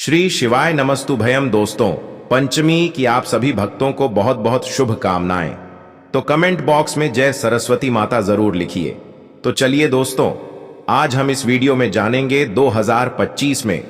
श्री शिवाय नमस्तुभयम दोस्तों, पंचमी की आप सभी भक्तों को बहुत बहुत शुभकामनाएं। तो कमेंट बॉक्स में जय सरस्वती माता जरूर लिखिए। तो चलिए दोस्तों, आज हम इस वीडियो में जानेंगे 2025 में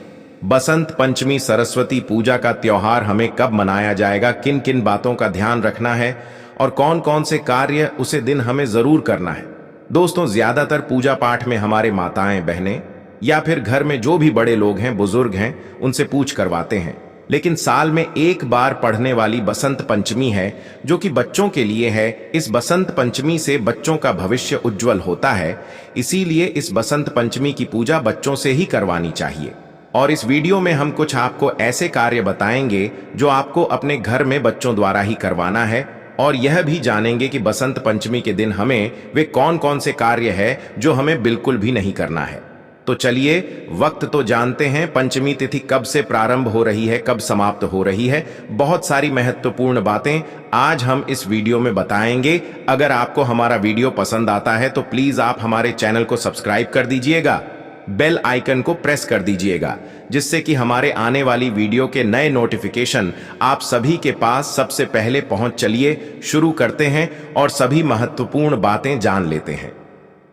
बसंत पंचमी सरस्वती पूजा का त्योहार हमें कब मनाया जाएगा, किन किन बातों का ध्यान रखना है और कौन कौन से कार्य उसे दिन हमें जरूर करना है। दोस्तों, ज्यादातर पूजा पाठ में हमारे माताएं बहनें या फिर घर में जो भी बड़े लोग हैं, बुजुर्ग हैं, उनसे पूछ करवाते हैं। लेकिन साल में एक बार पढ़ने वाली बसंत पंचमी है जो कि बच्चों के लिए है। इस बसंत पंचमी से बच्चों का भविष्य उज्जवल होता है, इसीलिए इस बसंत पंचमी की पूजा बच्चों से ही करवानी चाहिए। और इस वीडियो में हम कुछ आपको ऐसे कार्य बताएंगे जो आपको अपने घर में बच्चों द्वारा ही करवाना है, और यह भी जानेंगे कि बसंत पंचमी के दिन हमें वे कौन कौन से कार्य है जो हमें बिल्कुल भी नहीं करना है। तो चलिए, वक्त तो जानते हैं, पंचमी तिथि कब से प्रारंभ हो रही है, कब समाप्त हो रही है। बहुत सारी महत्वपूर्ण बातें आज हम इस वीडियो में बताएंगे। अगर आपको हमारा वीडियो पसंद आता है तो प्लीज आप हमारे चैनल को सब्सक्राइब कर दीजिएगा, बेल आइकन को प्रेस कर दीजिएगा, जिससे कि हमारे आने वाली वीडियो के नए नोटिफिकेशन आप सभी के पास सबसे पहले पहुंच। चलिए शुरू करते हैं और सभी महत्वपूर्ण बातें जान लेते हैं।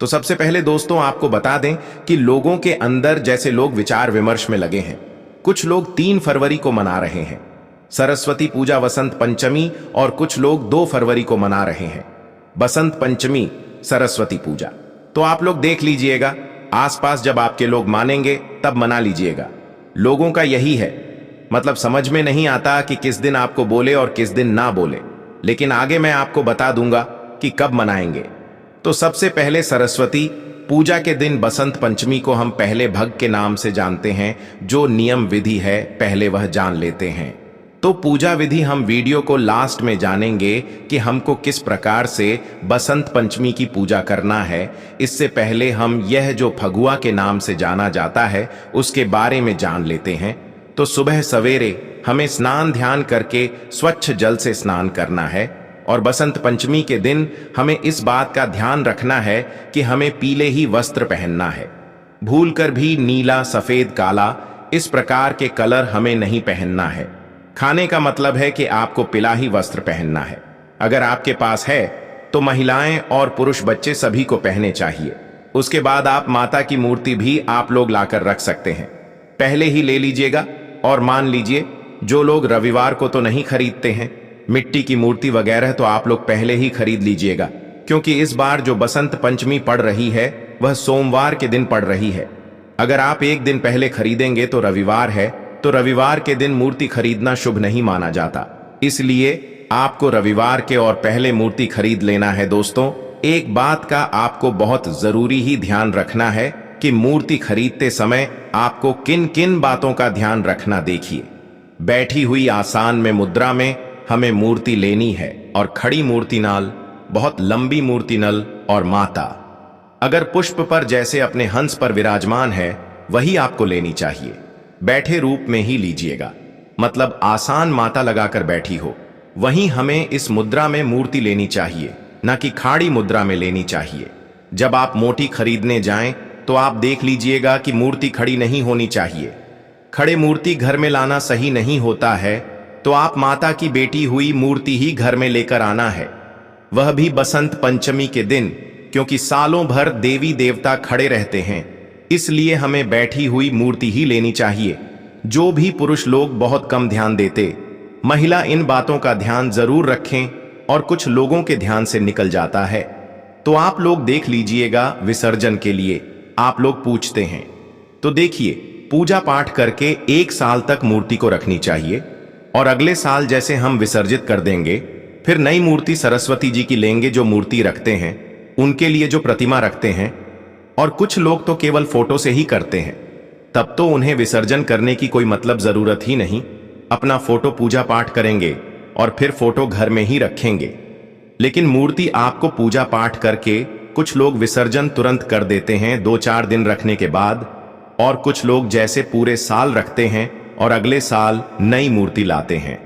तो सबसे पहले दोस्तों, आपको बता दें कि लोगों के अंदर जैसे लोग विचार विमर्श में लगे हैं। कुछ लोग 3 फरवरी को मना रहे हैं सरस्वती पूजा वसंत पंचमी, और कुछ लोग 2 फरवरी को मना रहे हैं बसंत पंचमी सरस्वती पूजा। तो आप लोग देख लीजिएगा, आसपास जब आपके लोग मानेंगे तब मना लीजिएगा। लोगों का यही है, मतलब समझ में नहीं आता कि किस दिन आपको बोले और किस दिन ना बोले, लेकिन आगे मैं आपको बता दूंगा कि कब मनाएंगे। तो सबसे पहले सरस्वती पूजा के दिन बसंत पंचमी को हम पहले भग के नाम से जानते हैं। जो नियम विधि है पहले वह जान लेते हैं। तो पूजा विधि हम वीडियो को लास्ट में जानेंगे कि हमको किस प्रकार से बसंत पंचमी की पूजा करना है। इससे पहले हम यह जो फगुआ के नाम से जाना जाता है उसके बारे में जान लेते हैं। तो सुबह सवेरे हमें स्नान ध्यान करके स्वच्छ जल से स्नान करना है, और बसंत पंचमी के दिन हमें इस बात का ध्यान रखना है कि हमें पीले ही वस्त्र पहनना है। भूलकर भी नीला, सफेद, काला इस प्रकार के कलर हमें नहीं पहनना है। खाने का मतलब है कि आपको पीला ही वस्त्र पहनना है। अगर आपके पास है तो महिलाएं और पुरुष बच्चे सभी को पहने चाहिए। उसके बाद आप माता की मूर्ति भी आप लोग लाकर रख सकते हैं, पहले ही ले लीजिएगा। और मान लीजिए जो लोग रविवार को तो नहीं खरीदते हैं मिट्टी की मूर्ति वगैरह, तो आप लोग पहले ही खरीद लीजिएगा, क्योंकि इस बार जो बसंत पंचमी पड़ रही है वह सोमवार के दिन पड़ रही है। अगर आप एक दिन पहले खरीदेंगे तो रविवार है, तो रविवार के दिन मूर्ति खरीदना शुभ नहीं माना जाता, इसलिए आपको रविवार के और पहले मूर्ति खरीद लेना है। दोस्तों, एक बात का आपको बहुत जरूरी ही ध्यान रखना है कि मूर्ति खरीदते समय आपको किन किन बातों का ध्यान रखना। देखिए, बैठी हुई आसान में मुद्रा में हमें मूर्ति लेनी है, और खड़ी मूर्ति नल, बहुत लंबी मूर्ति नल, और माता अगर पुष्प पर जैसे अपने हंस पर विराजमान है वही आपको लेनी चाहिए। बैठे रूप में ही लीजिएगा, मतलब आसान माता लगाकर बैठी हो, वहीं हमें इस मुद्रा में मूर्ति लेनी चाहिए, ना कि खाड़ी मुद्रा में लेनी चाहिए। जब आप मोटी खरीदने जाएं तो आप देख लीजिएगा कि मूर्ति खड़ी नहीं होनी चाहिए। खड़े मूर्ति घर में लाना सही नहीं होता है, तो आप माता की बेटी हुई मूर्ति ही घर में लेकर आना है, वह भी बसंत पंचमी के दिन, क्योंकि सालों भर देवी देवता खड़े रहते हैं, इसलिए हमें बैठी हुई मूर्ति ही लेनी चाहिए। जो भी पुरुष लोग बहुत कम ध्यान देते, महिला इन बातों का ध्यान जरूर रखें, और कुछ लोगों के ध्यान से निकल जाता है। तो आप लोग देख लीजिएगा, विसर्जन के लिए आप लोग पूछते हैं, तो देखिए, पूजा पाठ करके 1 साल तक मूर्ति को रखनी चाहिए, और अगले साल जैसे हम विसर्जित कर देंगे, फिर नई मूर्ति सरस्वती जी की लेंगे। जो मूर्ति रखते हैं उनके लिए जो प्रतिमा रखते हैं, और कुछ लोग तो केवल फोटो से ही करते हैं, तब तो उन्हें विसर्जन करने की कोई मतलब जरूरत ही नहीं। अपना फोटो पूजा पाठ करेंगे और फिर फोटो घर में ही रखेंगे। लेकिन मूर्ति आपको पूजा पाठ करके कुछ लोग विसर्जन तुरंत कर देते हैं 2-4 दिन रखने के बाद, और कुछ लोग जैसे पूरे साल रखते हैं और अगले साल नई मूर्ति लाते हैं,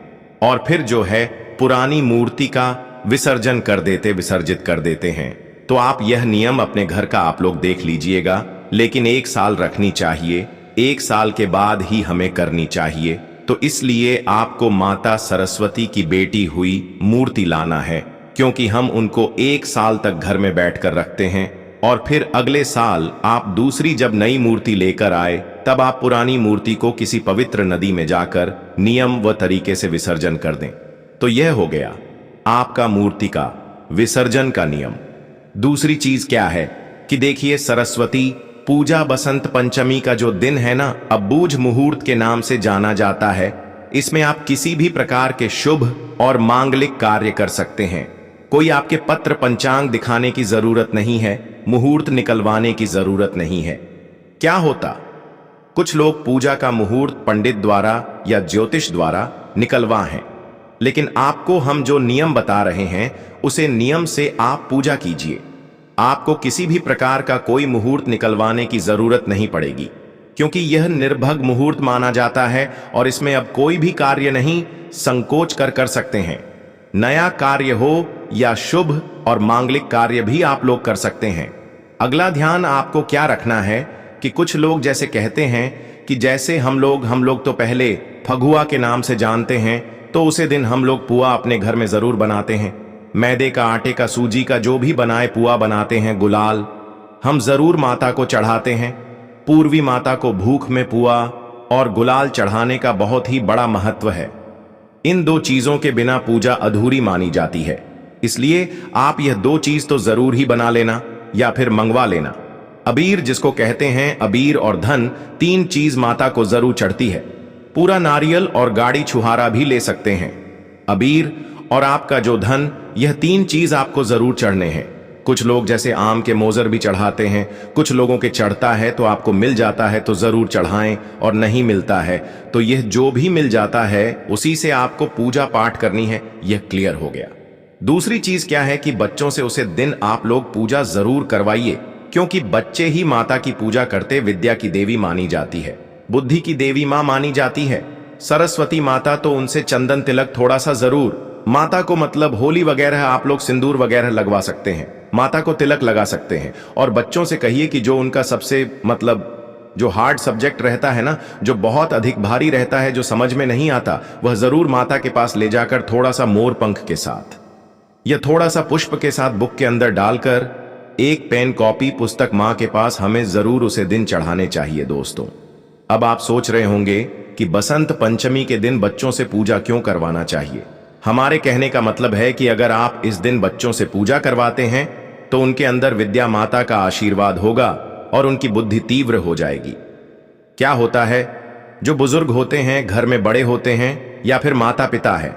और फिर जो है पुरानी मूर्ति का विसर्जन कर देते, विसर्जित कर देते हैं। तो आप यह नियम अपने घर का आप लोग देख लीजिएगा, लेकिन 1 साल रखनी चाहिए। 1 साल के बाद ही हमें करनी चाहिए। तो इसलिए आपको माता सरस्वती की बेटी हुई मूर्ति लाना है, क्योंकि हम उनको 1 साल तक घर में बैठकर रखते हैं और फिर अगले साल आप दूसरी जब नई मूर्ति लेकर आए तब आप पुरानी मूर्ति को किसी पवित्र नदी में जाकर नियम व तरीके से विसर्जन कर दें। तो यह हो गया आपका मूर्ति का विसर्जन का नियम। दूसरी चीज क्या है कि देखिए, सरस्वती पूजा बसंत पंचमी का जो दिन है ना, अबूझ मुहूर्त के नाम से जाना जाता है। इसमें आप किसी भी प्रकार के शुभ और मांगलिक कार्य कर सकते हैं। कोई आपके पत्र पंचांग दिखाने की जरूरत नहीं है, मुहूर्त निकलवाने की जरूरत नहीं है। क्या होता, कुछ लोग पूजा का मुहूर्त पंडित द्वारा या ज्योतिष द्वारा निकलवा हैं, लेकिन आपको हम जो नियम बता रहे हैं उसे नियम से आप पूजा कीजिए। आपको किसी भी प्रकार का कोई मुहूर्त निकलवाने की जरूरत नहीं पड़ेगी, क्योंकि यह निर्भग मुहूर्त माना जाता है और इसमें अब कोई भी कार्य नहीं संकोच कर सकते हैं। नया कार्य हो या शुभ और मांगलिक कार्य भी आप लोग कर सकते हैं। अगला ध्यान आपको क्या रखना है कि कुछ लोग जैसे कहते हैं कि जैसे हम लोग तो पहले फगुआ के नाम से जानते हैं, तो उसे दिन हम लोग पुआ अपने घर में जरूर बनाते हैं। मैदे का, आटे का, सूजी का जो भी बनाए पुआ बनाते हैं। गुलाल हम जरूर माता को चढ़ाते हैं। पूर्वी माता को भूख में पुआ और गुलाल चढ़ाने का बहुत ही बड़ा महत्व है। इन 2 चीजों के बिना पूजा अधूरी मानी जाती है, इसलिए आप यह 2 चीज तो जरूर ही बना लेना या फिर मंगवा लेना। अबीर जिसको कहते हैं, अबीर और धन, 3 चीज माता को जरूर चढ़ती है। पूरा नारियल और गाड़ी छुहारा भी ले सकते हैं। अबीर और आपका जो धन, यह 3 चीज आपको जरूर चढ़ने हैं। कुछ लोग जैसे आम के मोजर भी चढ़ाते हैं, कुछ लोगों के चढ़ता है तो आपको मिल जाता है तो जरूर चढ़ाएं, और नहीं मिलता है तो यह जो भी मिल जाता है उसी से आपको पूजा पाठ करनी है। यह क्लियर हो गया। दूसरी चीज क्या है कि बच्चों से उसे दिन आप लोग पूजा जरूर करवाइए, क्योंकि बच्चे ही माता की पूजा करते विद्या की देवी मानी जाती है, बुद्धि की देवी मां मानी जाती है। सरस्वती माता तो उनसे चंदन तिलक थोड़ा सा जरूर, माता को मतलब होली वगैरह आप लोग सिंदूर वगैरह लगवा सकते हैं, माता को तिलक लगा सकते हैं। और बच्चों से कहिए कि जो उनका सबसे मतलब जो हार्ड सब्जेक्ट रहता है ना, जो बहुत अधिक भारी रहता है, जो समझ में नहीं आता, वह जरूर माता के पास ले जाकर थोड़ा सा मोर पंख के साथ या थोड़ा सा पुष्प के साथ बुक के अंदर डालकर एक पेन, कॉपी, पुस्तक मां के पास हमें जरूर उसे दिन चढ़ाने चाहिए। दोस्तों, अब आप सोच रहे होंगे कि बसंत पंचमी के दिन बच्चों से पूजा क्यों करवाना चाहिए। हमारे कहने का मतलब है कि अगर आप इस दिन बच्चों से पूजा करवाते हैं तो उनके अंदर विद्या माता का आशीर्वाद होगा और उनकी बुद्धि तीव्र हो जाएगी। क्या होता है, जो बुजुर्ग होते हैं, घर में बड़े होते हैं या फिर माता पिता है,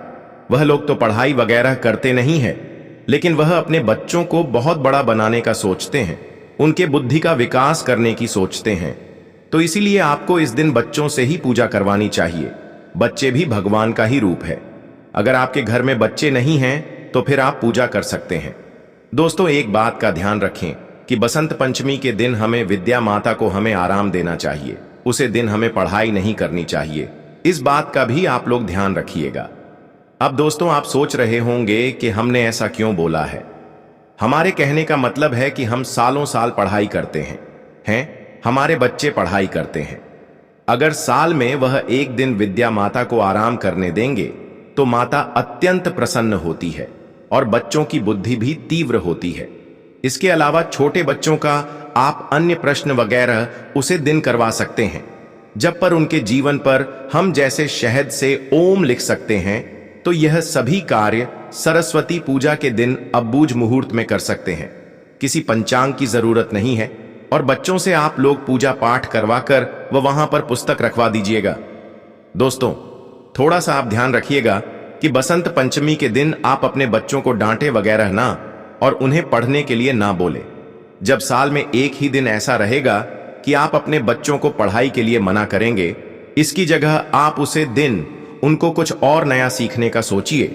वह लोग तो पढ़ाई वगैरह करते नहीं है, लेकिन वह अपने बच्चों को बहुत बड़ा बनाने का सोचते हैं, उनके बुद्धि का विकास करने की सोचते हैं। तो इसीलिए आपको इस दिन बच्चों से ही पूजा करवानी चाहिए। बच्चे भी भगवान का ही रूप है। अगर आपके घर में बच्चे नहीं हैं तो फिर आप पूजा कर सकते हैं। दोस्तों, एक बात का ध्यान रखें कि बसंत पंचमी के दिन हमें विद्या माता को हमें आराम देना चाहिए। उसे दिन हमें पढ़ाई नहीं करनी चाहिए। इस बात का भी आप लोग ध्यान रखिएगा। अब दोस्तों, आप सोच रहे होंगे कि हमने ऐसा क्यों बोला है। हमारे कहने का मतलब है कि हम सालों साल पढ़ाई करते हैं, हमारे बच्चे पढ़ाई करते हैं। अगर साल में वह एक दिन विद्या माता को आराम करने देंगे तो माता अत्यंत प्रसन्न होती है और बच्चों की बुद्धि भी तीव्र होती है। इसके अलावा छोटे बच्चों का आप अन्य प्रश्न वगैरह उसे दिन करवा सकते हैं, जब पर उनके जीवन पर हम जैसे शहद से ओम लिख सकते हैं। तो यह सभी कार्य सरस्वती पूजा के दिन अबूझ मुहूर्त में कर सकते हैं। किसी पंचांग की जरूरत नहीं है और बच्चों से आप लोग पूजा पाठ करवाकर वहां पर पुस्तक रखवा दीजिएगा। दोस्तों, थोड़ा सा आप ध्यान रखिएगा कि बसंत पंचमी के दिन आप अपने बच्चों को डांटे वगैरह ना और उन्हें पढ़ने के लिए ना बोले। जब साल में एक ही दिन ऐसा रहेगा कि आप अपने बच्चों को पढ़ाई के लिए मना करेंगे, इसकी जगह आप उसे दिन उनको कुछ और नया सीखने का सोचिए।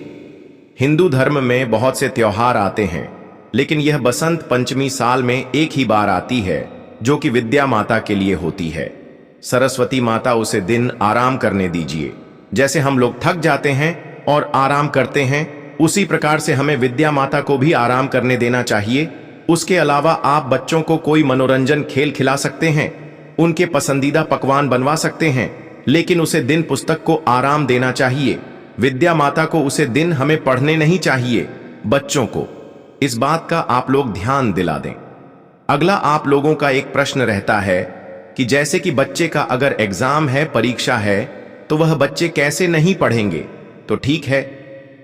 हिंदू धर्म में बहुत से त्योहार आते हैं, लेकिन यह बसंत पंचमी साल में एक ही बार आती है, जो कि विद्या माता के लिए होती है। सरस्वती माता उसे दिन आराम करने दीजिए। जैसे हम लोग थक जाते हैं और आराम करते हैं, उसी प्रकार से हमें विद्या माता को भी आराम करने देना चाहिए। उसके अलावा आप बच्चों को कोई मनोरंजन खेल खिला सकते हैं। उनके पसंदीदा पकवान बनवा सकते हैं, लेकिन उसे दिन पुस्तक को आराम देना चाहिए। विद्या माता को उसे दिन हमें पढ़ने नहीं चाहिए। बच्चों को इस बात का आप लोग ध्यान दिला दें। अगला आप लोगों का एक प्रश्न रहता है कि जैसे कि बच्चे का अगर एग्जाम है, परीक्षा है, तो वह बच्चे कैसे नहीं पढ़ेंगे। तो ठीक है,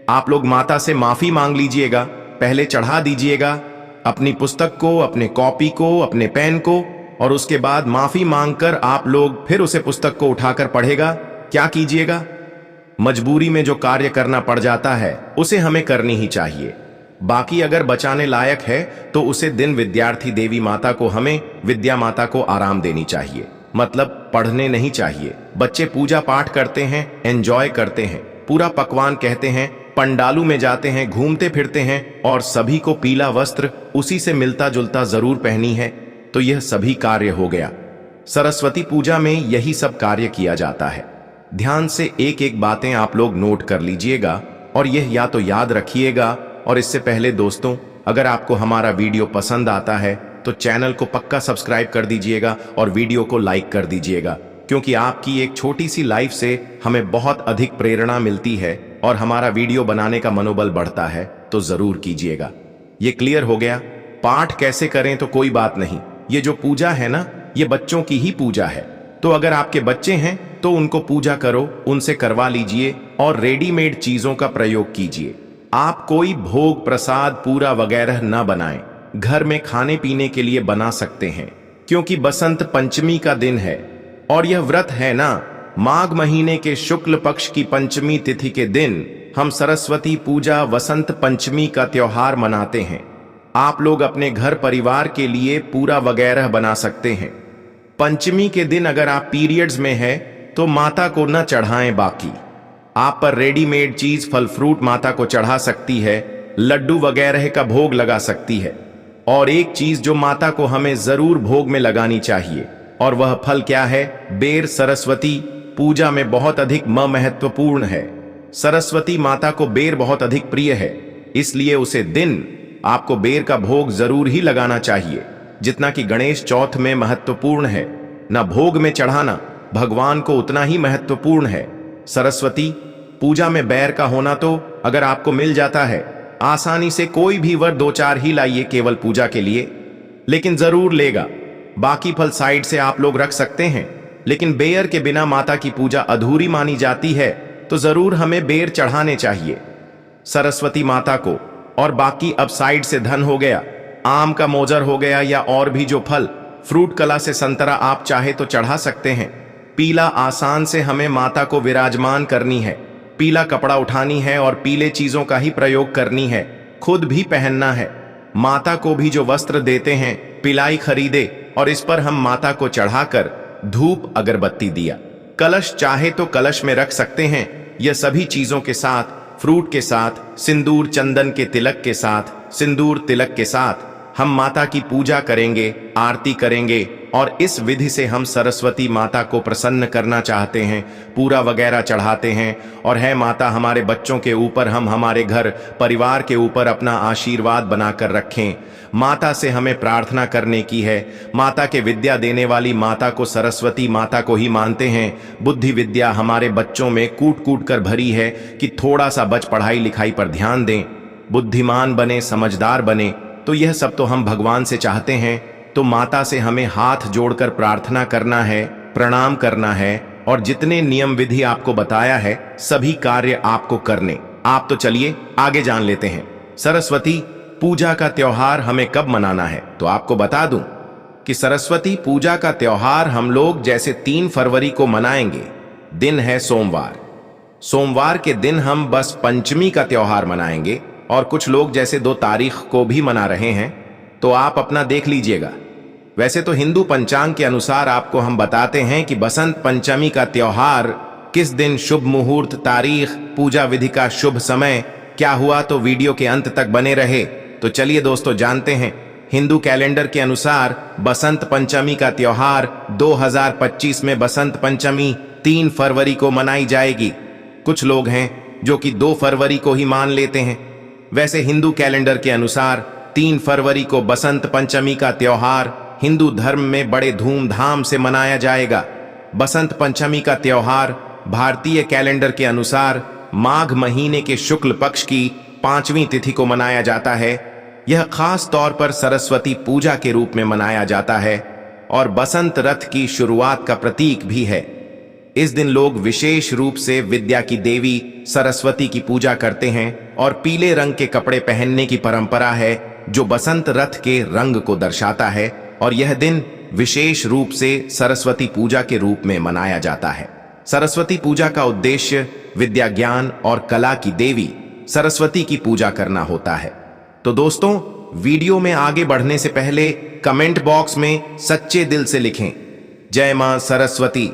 आप लोग माता से माफी मांग लीजिएगा, पहले चढ़ा दीजिएगा अपनी पुस्तक को, अपने कॉपी को, अपने पेन को, और उसके बाद माफी मांगकर आप लोग फिर उसे पुस्तक को उठाकर पढ़ेगा। क्या कीजिएगा? मजबूरी में जो कार्य करना पड़ जाता है उसे हमें करनी ही चाहिए। बाकी अगर बचाने लायक है तो उसे दिन विद्यार्थी देवी माता को, हमें विद्या माता को आराम देनी चाहिए, मतलब पढ़ने नहीं चाहिए। बच्चे पूजा पाठ करते हैं, एंजॉय करते हैं, पूरा पकवान कहते हैं, पंडालू में जाते हैं, घूमते फिरते हैं, और सभी को पीला वस्त्र उसी से मिलता जुलता जरूर पहनी है। तो यह सभी कार्य हो गया। सरस्वती पूजा में यही सब कार्य किया जाता है। ध्यान से एक एक बातें आप लोग नोट कर लीजिएगा और यह या तो याद रखिएगा। और इससे पहले दोस्तों, अगर आपको हमारा वीडियो पसंद आता है तो चैनल को पक्का सब्सक्राइब कर दीजिएगा और वीडियो को लाइक कर दीजिएगा, क्योंकि आपकी एक छोटी सी लाइक से हमें बहुत अधिक प्रेरणा मिलती है और हमारा वीडियो बनाने का मनोबल बढ़ता है। तो जरूर कीजिएगा। ये क्लियर हो गया? पाठ कैसे करें तो कोई बात नहीं, ये जो पूजा है ना, ये बच्चों की ही पूजा है। तो अगर आपके बच्चे हैं तो उनको पूजा करो, उनसे करवा लीजिए और रेडीमेड चीजों का प्रयोग कीजिए। आप कोई भोग प्रसाद पूरा वगैरह ना बनाएं, घर में खाने पीने के लिए बना सकते हैं, क्योंकि बसंत पंचमी का दिन है और यह व्रत है ना, माघ महीने के शुक्ल पक्ष की पंचमी तिथि के दिन हम सरस्वती पूजा वसंत पंचमी का त्योहार मनाते हैं। आप लोग अपने घर परिवार के लिए पूरा वगैरह बना सकते हैं। पंचमी के दिन अगर आप पीरियड्स में है तो माता को न चढ़ाएं। बाकी आप पर रेडीमेड चीज, फल फ्रूट माता को चढ़ा सकती है, लड्डू वगैरह का भोग लगा सकती है। और एक चीज जो माता को हमें जरूर भोग में लगानी चाहिए, और वह फल क्या है? बेर। सरस्वती पूजा में बहुत अधिक महत्वपूर्ण है। सरस्वती माता को बेर बहुत अधिक प्रिय है, इसलिए उसे दिन आपको बेर का भोग जरूर ही लगाना चाहिए, जितना कि गणेश चौथ में महत्वपूर्ण है। न भोग में चढ़ाना भगवान को उतना ही महत्वपूर्ण है। सरस्वती पूजा में बेर का होना तो अगर आपको मिल जाता है, आसानी से कोई भी वर 2-4 ही लाइए केवल पूजा के लिए, लेकिन जरूर लेगा। बाकी फल साइड से आप लोग रख सकते हैं, लेकिन बेर के बिना माता की पूजा अधूरी मानी जाती है, तो जरूर हमें बेर चढ़ाने चाहिए सरस्वती माता को। और बाकी अब साइड से धन हो गया, आम का मोजर हो गया, या और भी जो फल फ्रूट कला से संतरा आप चाहे तो चढ़ा सकते हैं। पीला आसान से हमें माता को विराजमान करनी है, पीला कपड़ा उठानी है और पीले चीजों का ही प्रयोग करनी है, खुद भी पहनना है। माता को भी जो वस्त्र देते हैं पिलाई खरीदे और इस पर हम माता को चढ़ाकर धूप अगरबत्ती दिया, कलश चाहे तो कलश में रख सकते हैं। यह सभी चीजों के साथ, फ्रूट के साथ, सिंदूर चंदन के तिलक के साथ, सिंदूर तिलक के साथ हम माता की पूजा करेंगे, आरती करेंगे, और इस विधि से हम सरस्वती माता को प्रसन्न करना चाहते हैं। पूरा वगैरह चढ़ाते हैं और है माता हमारे बच्चों के ऊपर, हम हमारे घर परिवार के ऊपर अपना आशीर्वाद बनाकर रखें। माता से हमें प्रार्थना करने की है। माता के विद्या देने वाली माता को, सरस्वती माता को ही मानते हैं। बुद्धि विद्या हमारे बच्चों में कूट कूट कर भरी है कि थोड़ा सा बच पढ़ाई लिखाई पर ध्यान दें, बुद्धिमान बने, समझदार बने। तो यह सब तो हम भगवान से चाहते हैं। तो माता से हमें हाथ जोड़कर प्रार्थना करना है, प्रणाम करना है, और जितने नियम विधि आपको बताया है सभी कार्य आपको करने। आप तो चलिए आगे जान लेते हैं। सरस्वती पूजा का त्योहार हमें कब मनाना है, तो आपको बता दूं कि सरस्वती पूजा का त्योहार हम लोग जैसे 3 फरवरी को मनाएंगे। दिन है सोमवार। सोमवार के दिन हम बस पंचमी का त्योहार मनाएंगे, और कुछ लोग जैसे 2 तारीख को भी मना रहे हैं, तो आप अपना देख लीजिएगा। वैसे तो हिंदू पंचांग के अनुसार आपको हम बताते हैं कि बसंत पंचमी का त्योहार किस दिन, शुभ मुहूर्त, तारीख, पूजा विधि का शुभ समय क्या हुआ, तो वीडियो के अंत तक बने रहे। तो चलिए दोस्तों जानते हैं। हिंदू कैलेंडर के अनुसार बसंत पंचमी का त्योहार 2025 में बसंत पंचमी 3 फरवरी को मनाई जाएगी। कुछ लोग हैं जो कि 2 फरवरी को ही मान लेते हैं। वैसे हिंदू कैलेंडर के अनुसार 3 फरवरी को बसंत पंचमी का त्योहार हिंदू धर्म में बड़े धूमधाम से मनाया जाएगा। बसंत पंचमी का त्योहार भारतीय कैलेंडर के अनुसार माघ महीने के शुक्ल पक्ष की 5वीं तिथि को मनाया जाता है। यह खास तौर पर सरस्वती पूजा के रूप में मनाया जाता है और बसंत रथ की शुरुआत का प्रतीक भी है। इस दिन लोग विशेष रूप से विद्या की देवी सरस्वती की पूजा करते हैं और पीले रंग के कपड़े पहनने की परंपरा है जो बसंत रथ के रंग को दर्शाता है और यह दिन विशेष रूप से सरस्वती पूजा के रूप में मनाया जाता है। सरस्वती पूजा का उद्देश्य विद्या, ज्ञान और कला की देवी सरस्वती की पूजा करना होता है। तो दोस्तों, वीडियो में आगे बढ़ने से पहले कमेंट बॉक्स में सच्चे दिल से लिखें जय मां सरस्वती।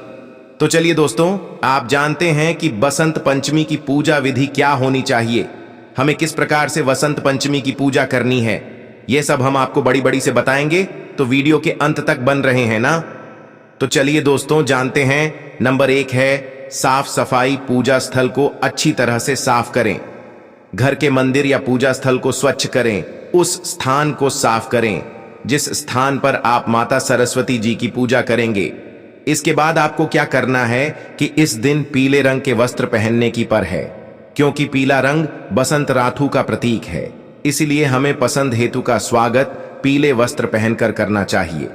तो चलिए दोस्तों, आप जानते हैं कि बसंत पंचमी की पूजा विधि क्या होनी चाहिए, हमें किस प्रकार से वसंत पंचमी की पूजा करनी है, यह सब हम आपको बड़ी बड़ी से बताएंगे। तो वीडियो के अंत तक बन रहे हैं ना? तो चलिए दोस्तों, जानते हैं। नंबर 1 है साफ सफाई। पूजा स्थल को अच्छी तरह से साफ करें। घर के मंदिर या पूजा स्थल को स्वच्छ करें। उस स्थान को साफ करें जिस स्थान पर आप माता सरस्वती जी की पूजा करेंगे। इसके बाद आपको क्या करना है कि इस दिन पीले रंग के वस्त्र पहनने की पर है, क्योंकि पीला रंग बसंत रातु का प्रतीक है। इसलिए हमें पसंद हेतु का स्वागत पीले वस्त्र पहनकर करना चाहिए।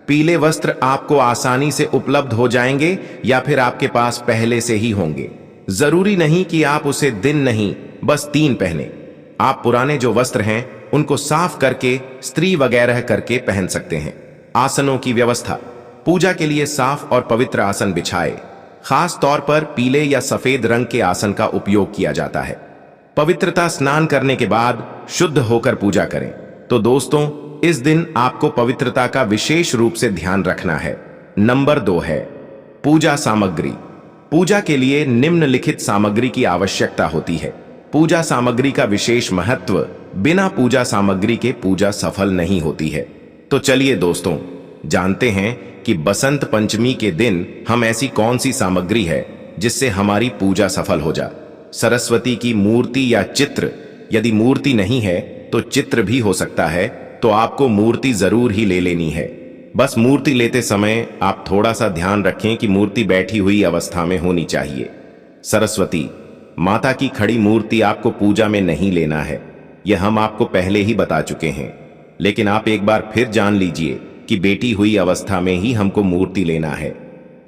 पीले वस्त्र आपको आसानी से उपलब्ध हो जाएंगे या फिर आपके पास पहले से ही होंगे। जरूरी नहीं कि आप उसे दिन नहीं, बस 3 पहने। आप पुराने जो वस्त्र हैं उनको साफ करके स्त्री वगैरह करके पहन सकते हैं। आसनों की व्यवस्था। पूजा के लिए साफ और पवित्र आसन बिछाए। खास तौर पर पीले या सफेद रंग के आसन का उपयोग किया जाता है। पवित्रता। स्नान करने के बाद शुद्ध होकर पूजा करें। तो दोस्तों, इस दिन आपको पवित्रता का विशेष रूप से ध्यान रखना है। नंबर 2 है पूजा सामग्री। पूजा के लिए निम्नलिखित सामग्री की आवश्यकता होती है। पूजा सामग्री का विशेष महत्व। बिना पूजा सामग्री के पूजा सफल नहीं होती है। तो चलिए दोस्तों, जानते हैं कि बसंत पंचमी के दिन हम ऐसी कौन सी सामग्री है जिससे हमारी पूजा सफल हो जाए। सरस्वती की मूर्ति या चित्र। यदि मूर्ति नहीं है तो चित्र भी हो सकता है, तो आपको मूर्ति जरूर ही ले लेनी है। बस मूर्ति लेते समय आप थोड़ा सा ध्यान रखें कि मूर्ति बैठी हुई अवस्था में होनी चाहिए। सरस्वती माता की खड़ी मूर्ति आपको पूजा में नहीं लेना है, यह हम आपको पहले ही बता चुके हैं, लेकिन आप एक बार फिर जान लीजिए कि बैठी हुई अवस्था में ही हमको मूर्ति लेना है।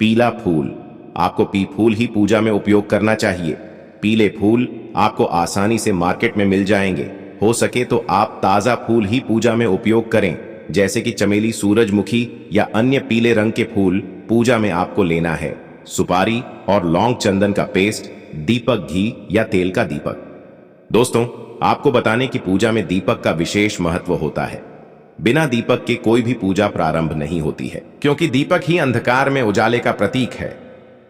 पीला फूल। आपको फूल ही पूजा में उपयोग करना चाहिए। पीले फूल आपको आसानी से मार्केट में मिल जाएंगे। हो सके तो आप ताजा फूल ही पूजा में उपयोग करें, जैसे कि चमेली, सूरजमुखी या अन्य पीले रंग के फूल पूजा में आपको लेना है। सुपारी और लौंग चंदन का पेस्ट। दीपक, घी या तेल का दीपक। दोस्तों, आपको बताने की पूजा में दीपक का विशेष महत्व होता है। बिना दीपक के कोई भी पूजा प्रारंभ नहीं होती है, क्योंकि दीपक ही अंधकार में उजाले का प्रतीक है।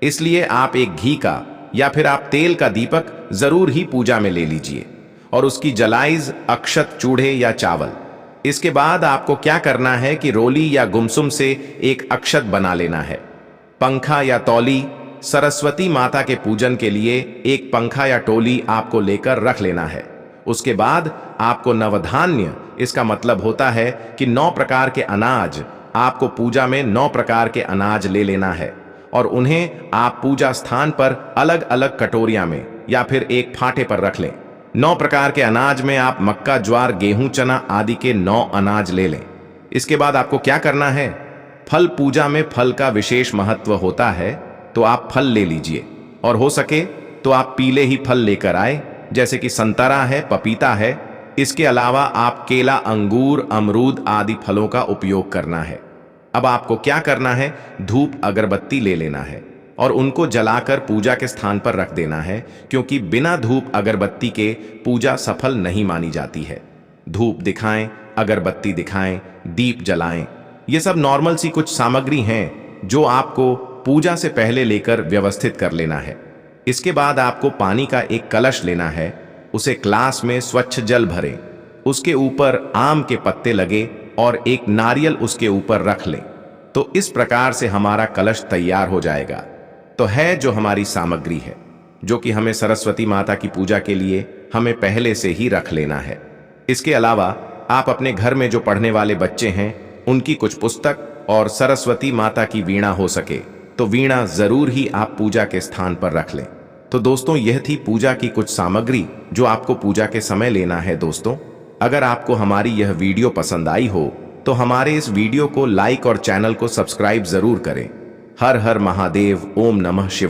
इसलिए आप एक घी का या फिर आप तेल का दीपक जरूर ही पूजा में ले लीजिए और उसकी जलाइज अक्षत, चूड़े या चावल। इसके बाद आपको क्या करना है कि रोली या गुमसुम से एक अक्षत बना लेना है। पंखा या तौली। सरस्वती माता के पूजन के लिए एक पंखा या टोली आपको लेकर रख लेना है। उसके बाद आपको नवधान्य, इसका मतलब होता है कि 9 प्रकार के अनाज, आपको पूजा में 9 प्रकार के अनाज ले लेना है और उन्हें आप पूजा स्थान पर अलग अलग कटोरियां में या फिर एक फाटे पर रख लें। 9 प्रकार के अनाज में आप मक्का, ज्वार, गेहूं, चना आदि के 9 अनाज ले लें। इसके बाद आपको क्या करना है? फल। पूजा में फल का विशेष महत्व होता है, तो आप फल ले लीजिए और हो सके तो आप पीले ही फल लेकर आए, जैसे कि संतरा है, पपीता है। इसके अलावा आप केला, अंगूर, अमरूद आदि फलों का उपयोग करना है। अब आपको क्या करना है? धूप, अगरबत्ती ले लेना है और उनको जलाकर पूजा के स्थान पर रख देना है, क्योंकि बिना धूप अगरबत्ती के पूजा सफल नहीं मानी जाती है। धूप दिखाएं, अगरबत्ती दिखाएं, दीप जलाएं। ये सब नॉर्मल सी कुछ सामग्री हैं जो आपको पूजा से पहले लेकर व्यवस्थित कर लेना है। इसके बाद आपको पानी का एक कलश लेना है, उसे ग्लास में स्वच्छ जल भरें, उसके ऊपर आम के पत्ते लगे और एक नारियल उसके ऊपर रख लें। तो इस प्रकार से हमारा कलश तैयार हो जाएगा। तो है जो हमारी सामग्री है, जो कि हमें सरस्वती माता की पूजा के लिए हमें पहले से ही रख लेना है। इसके अलावा आप अपने घर में जो पढ़ने वाले बच्चे हैं उनकी कुछ पुस्तक और सरस्वती माता की वीणा हो सके तो वीणा जरूर ही आप पूजा के स्थान पर रख लें। तो दोस्तों, यह थी पूजा की कुछ सामग्री जो आपको पूजा के समय लेना है। दोस्तों, अगर आपको हमारी यह वीडियो पसंद आई हो तो हमारे इस वीडियो को लाइक और चैनल को सब्सक्राइब जरूर करें। हर हर महादेव, ओम नमः शिवाय।